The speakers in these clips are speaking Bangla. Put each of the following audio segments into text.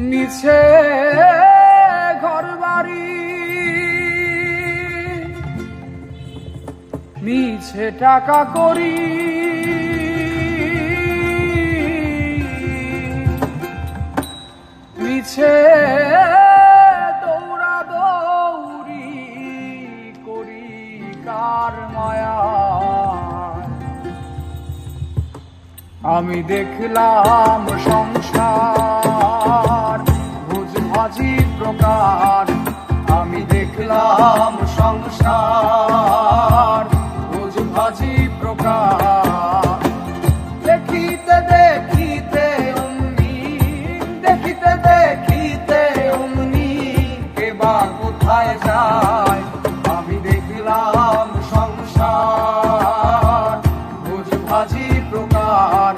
নিছে ঘর বাড়ি, মিছে টাকা করি, মিছে দৌড়া দৌড়ি করি কার মায়া। আমি দেখলাম সংসার বুঝভাজি প্রকার, আমি দেখলাম সংসার বুঝভাজি প্রকার। দেখিতে দেখিতে অমনি, দেখিতে দেখিতে অমনি কেবা কোথায় যায়। আমি দেখলাম সংসার বুঝভাজি প্রকার,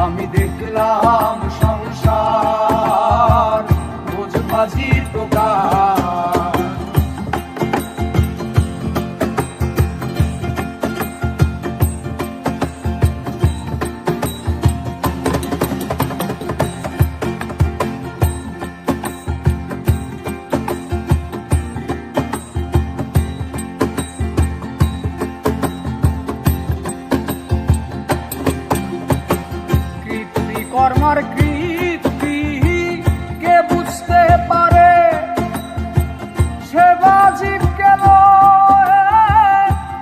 আমি দেখলাম সংসার বুঝভাজি প্রকার। কর্মার কীর্তি কে বুঝতে পারে, সেবা জীবকে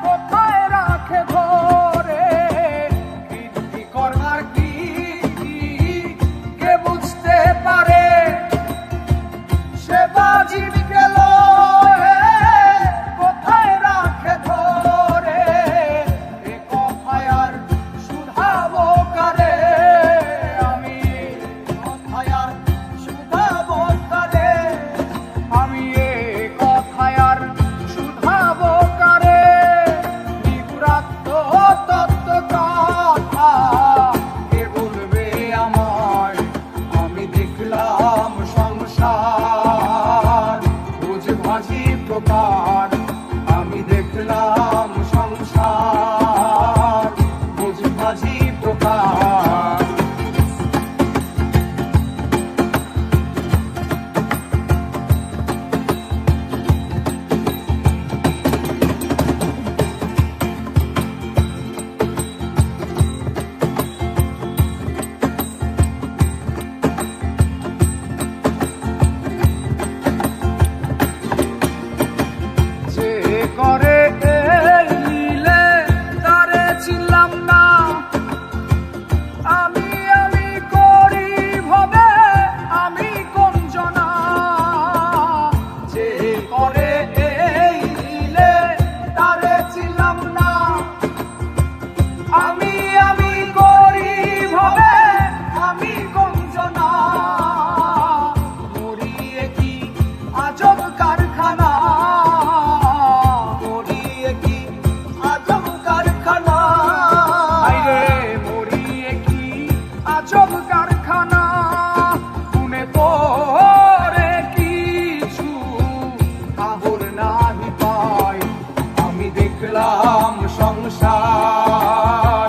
কোথায় রাখে ধরে। কীর্তি কর্মার কীর্তি কে বুঝতে পারে, সেবা জীবকে কোথায় রাখে ধরে। এ কথায় আর শুধাবো কারে, আমি এ কথায় আর শুধাবো কারে। নিগুড়াত্ম তত্ত্ব কথা কে বলবে আমায়। আমি দেখলাম সংসার বুঝভাজি প্রকার, আমি দেখলাম সংসার বুঝভাজি প্রকার। করে এলে তারে ছিলাম না, আমি আমি করি ভবে আমি কোন জনা। যে করে এলে তারে ছিলাম না, আমি আমি করি ভবে আমি কোন জনা। মরিয়ে কি আজব কারখানা, আজব কারখানা। শুনে পরে কিছু খবর নাহি পাই। আমি দেখলাম সংসার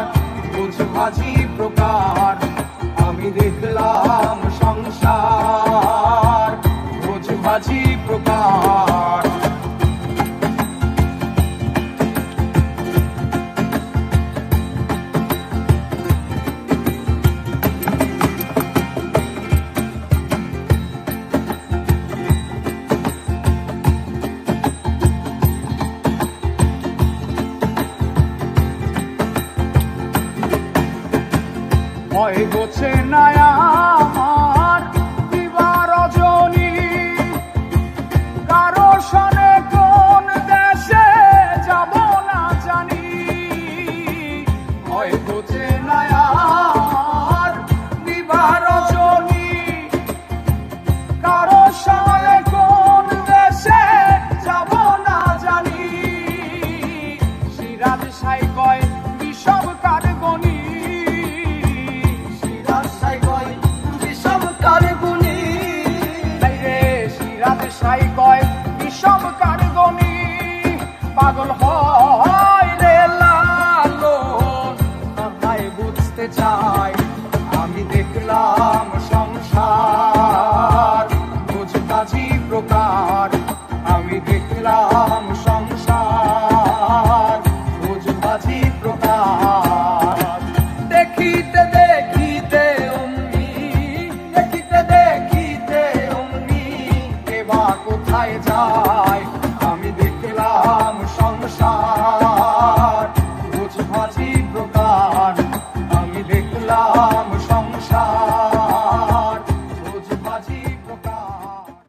বুঝভাজি প্রকার, আমি দেখলাম সংসার বুঝভাজি প্রকার। ভয় গোছে না আমার দিবা রজনী, কারো সনে কোন দেশে যাব না জানি। ভয় গোছে না আমার দিবা রজনী, কারো সনে কোন দেশে যাব না জানি। সিরাজ সাই কয় বিষব কার গণি, সিরাজ সাই কয় কোথায় যায়